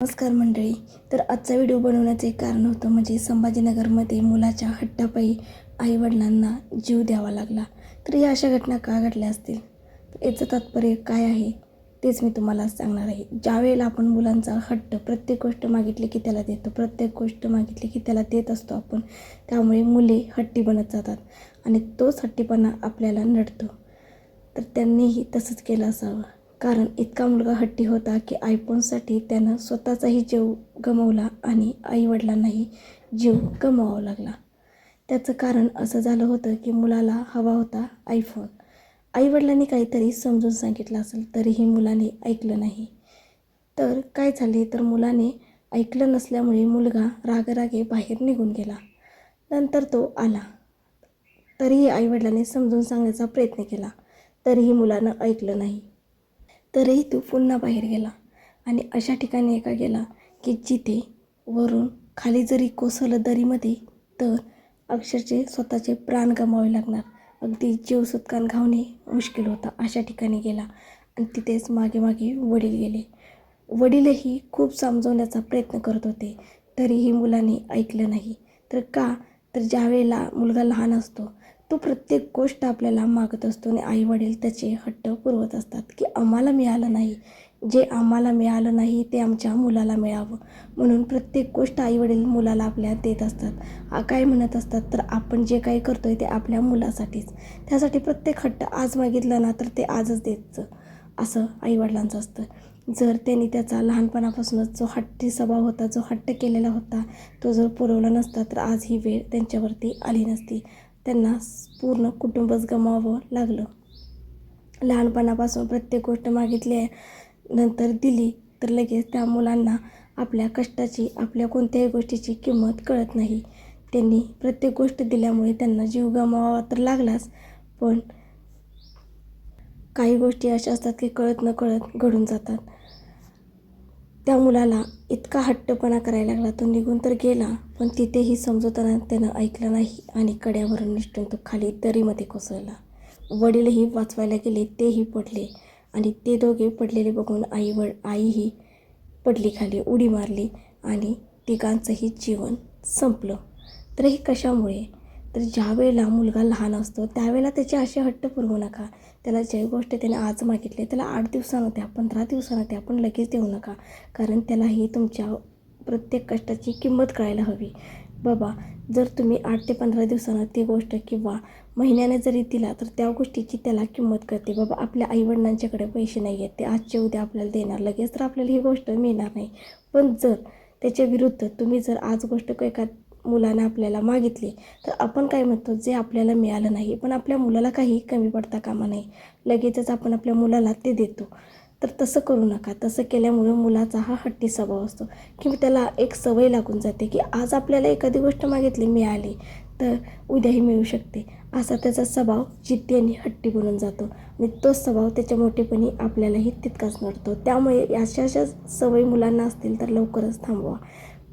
नमस्कार मंडळी. तर आजचा व्हिडिओ बनवण्याचे कारण होतं म्हणजे संभाजीनगरमध्ये मुलाच्या हट्टापायी आईवडिलांना जीव द्यावा लागला. तर या अशा घटना का घडल्या असतील, तर याचं तात्पर्य काय आहे तेच मी तुम्हाला सांगणार आहे. ज्यावेळेला आपण मुलांचा हट्ट प्रत्येक गोष्ट मागितली की त्याला देतो, प्रत्येक गोष्ट मागितली की त्याला देत असतो आपण, त्यामुळे मुले हट्टी बनत जातात आणि तोच हट्टीपणा आपल्याला नडतो. तर त्यांनीही तसंच केलं असावं, कारण इतका मुलगा हट्टी होता की आयफोनसाठी त्यानं स्वतःचाही जीव गमावला आणि आईवडिलांनाही जीव गमवावा लागला. त्याचं कारण असं झालं होतं की मुलाला हवा होता आयफोन. आईवडिलांनी काहीतरी समजून सांगितलं असेल तरीही मुलाने ऐकलं नाही. तर काय झाले, तर मुलाने ऐकलं नसल्यामुळे मुलगा रागारागे बाहेर निघून गेला. नंतर तो आला, तरीही आईवडिलांनी समजून सांगण्याचा प्रयत्न केला, तरीही मुलानं ऐकलं नाही. तरीही तो पुन्हा बाहेर गेला आणि अशा ठिकाणी एका गेला की जिथे वरून खाली जरी कोसळलं दरीमध्ये तर अक्षरशः स्वतःचे प्राण गमावे लागणार, अगदी जीव सुटकान घावणे मुश्किल होता. अशा ठिकाणी गेला आणि तिथेच मागे मागे वडील गेले. वडीलही खूप समजवण्याचा प्रयत्न करत होते, तरीही मुलाने ऐकलं नाही. तर का, तर ज्यावेळेला मुलगा लहान असतो तो प्रत्येक गोष्ट आपल्याला मागत असतो आणि आईवडील त्याचे हट्ट पुरवत असतात की आम्हाला मिळालं नाही, जे आम्हाला मिळालं नाही ते आमच्या मुलाला मिळावं, म्हणून प्रत्येक गोष्ट आईवडील मुलाला आपल्या देत असतात. काय म्हणत असतात, तर आपण जे काही करतोय ते आपल्या मुलासाठीच, त्यासाठी प्रत्येक हट्ट आज मागितलं ना तर ते आजच द्यायचं, असं आईवडिलांचं असतं. जर त्यांनी त्याचा लहानपणापासूनच जो हट्टी स्वभाव होता, जो हट्ट केलेला होता, तो जर पुरवला नसता तर आज ही वेळ त्यांच्यावरती आली नसती. त्यांना पूर्ण कुटुंबच गमावावं लागलं. लहानपणापासून प्रत्येक गोष्ट मागितली नंतर दिली तर लगेच त्या मुलांना आपल्या कष्टाची, आपल्या कोणत्याही गोष्टीची किंमत कळत नाही. त्यांनी प्रत्येक गोष्ट दिल्यामुळे त्यांना जीव गमवावा तर लागलाच, पण काही गोष्टी अशा असतात की कळत न कळत घडून जातात. त्या मुलाला इतका हट्टपणा करायला लागला, तो निघून तर गेला पण तिथेही समजवताना त्यानं ऐकलं नाही आणि कड्यावरून निसटून तो खाली दरीमध्ये कोसळला. वडीलही वाचवायला गेले, तेही पडले आणि ते दोघे पडलेले बघून आईही पडली खाली, उडी मारली आणि तिघांचंही जीवन संपलं. तर हे कशामुळे, तर ज्या वेळेला मुलगा लहान असतो त्यावेळेला त्याचे असे हट्ट पुरवू नका. त्याला जे गोष्ट त्याने आज मागितली त्याला 8 दिवसानं द्या, 15 दिवसानं द्या, पण लगेच देऊ नका, कारण त्यालाही तुमच्या प्रत्येक कष्टाची किंमत कळायला हवी. बाबा, जर तुम्ही 8 ते 15 दिवसानं ती गोष्ट किंवा महिन्याने जरी दिला तर त्या गोष्टीची त्याला किंमत कळते. बाबा, आपल्या आईवडिलांच्याकडे पैसे नाही आहेत, ते आजचे उद्या आपल्याला देणार, लगेच तर आपल्याला ही गोष्ट मिळणार नाही. पण जर त्याच्या विरुद्ध तुम्ही जर आज गोष्ट एका मुलाने आपल्याला मागितली तर आपण काय म्हणतो, जे आपल्याला मिळालं नाही पण आपल्या मुलाला काही कमी पडता कामा नाही, लगेचच आपण आपल्या मुलाला ते देतो. तर तसं करू नका. तसं केल्यामुळं मुलाचा हा हट्टी स्वभाव असतो किंवा त्याला एक सवय लागून जाते की आज आपल्याला एखादी गोष्ट मागितली, मिळाली तर उद्याही मिळू शकते, असा त्याचा स्वभाव जिद्दी आणि हट्टी बनून जातो आणि तोच स्वभाव त्याच्या मोठेपणी आपल्यालाही तितकाच नडतो. त्यामुळे अशा सवयी मुलांना असतील तर लवकरच थांबवा,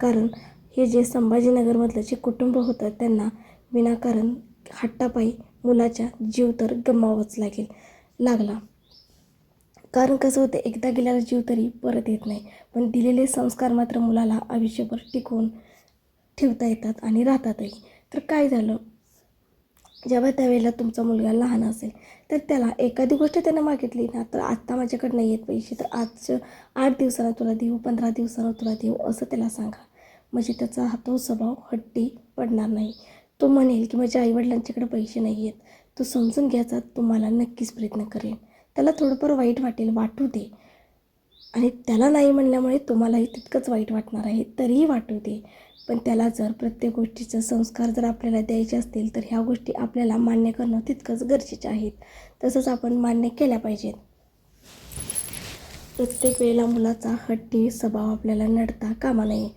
कारण हे जे संभाजीनगरमधलं जे कुटुंब होतं त्यांना विनाकारण हट्टापायी मुलाचा जीव तर गमवावाच लागला. कारण कसं होतं, एकदा गेलेला जीव तरी परत येत नाही, पण दिलेले संस्कार मात्र मुलाला आयुष्यभर टिकवून ठेवता येतात आणि राहतातही. तर काय झालं, जेव्हा त्यावेळेला तुमचा मुलगा लहान असेल तर त्याला एखादी गोष्ट त्यानं मागितली ना, तर आत्ता माझ्याकडे नाही आहेत पैसे, तर आजचं 8 दिवसानं तुला देऊ, 15 दिवसानं तुला देऊ, असं त्याला सांगा. म्हणजे त्याचा तो स्वभाव हट्टी पडणार नाही. तो म्हणेल की माझ्या आईवडिलांच्याकडे पैसे नाही आहेत. तो समजून घ्यायचा तुम्हाला नक्कीच प्रयत्न करेल. त्याला थोडंफार वाईट वाटेल, वाटू दे, आणि त्याला नाही म्हणल्यामुळे तुम्हालाही तितकंच वाईट वाटणार आहे, तरीही वाटू दे. पण त्याला जर प्रत्येक गोष्टीचं संस्कार जर आपल्याला द्यायचे असतील तर ह्या गोष्टी आपल्याला मान्य करणं तितकंच गरजेचं आहे. तसंच आपण मान्य केल्या पाहिजेत. प्रत्येक वेळेला मुलाचा हट्टी स्वभाव आपल्याला नडता कामा नये.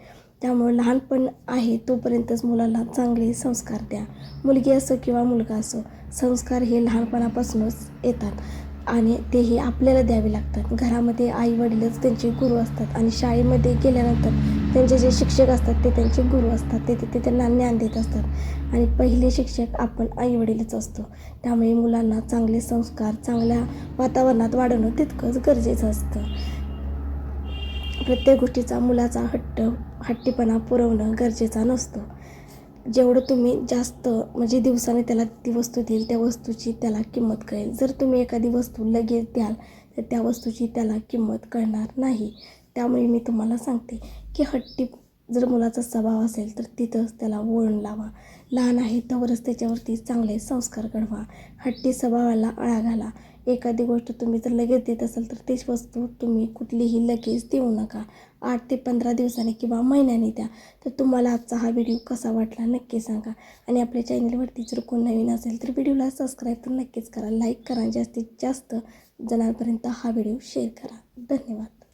त्यामुळे लहानपण आहे तोपर्यंतच मुलाला चांगले संस्कार द्या. मुलगी असो किंवा मुलगा असो, संस्कार हे लहानपणापासूनच येतात आणि तेही आपल्याला द्यावे लागतात. घरामध्ये आईवडीलच त्यांचे गुरु असतात आणि शाळेमध्ये गेल्यानंतर त्यांचे जे शिक्षक असतात ते त्यांचे गुरु असतात, ते त्यांना ज्ञान देत असतात आणि पहिले शिक्षक आपण आईवडीलच असतो. त्यामुळे मुलांना चांगले संस्कार चांगल्या वातावरणात वाढवणं तितकंच गरजेचं असतं. प्रत्येक गोष्टीचा मुलाचा हट्टीपणा पुरवणं गरजेचा नसतो. जेवढं तुम्ही जास्त म्हणजे दिवसाने त्याला ती वस्तू देईल त्या वस्तूची त्याला किंमत कळेल. जर तुम्ही एखादी वस्तू लगेच द्याल तर त्या वस्तूची त्याला किंमत कळणार नाही. त्यामुळे मी तुम्हाला सांगते की हट्टी जर मुलाचा स्वभाव असेल तर तिथंच त्याला वळण लावा. लहान आहे तोवरच त्याच्यावरती चांगले संस्कार घडवा. हट्टी स्वभावाला आळा घाला. एखादी गोष्ट तुम्ही जर लगेच देत असाल तर तीच वस्तू तुम्ही कुठलीही लगेच देऊ नका. 8 ते 15 दिवसांनी किंवा महिन्यानी द्या. तर तुम्हाला आजचा हा व्हिडिओ कसा वाटला नक्की सांगा. आणि आपल्या चॅनलवरती जर कोण नवीन असेल तर व्हिडिओला सबस्क्राईब तर नक्कीच करा, लाईक करा, जास्तीत जास्त जणांपर्यंत हा व्हिडिओ शेअर करा. धन्यवाद.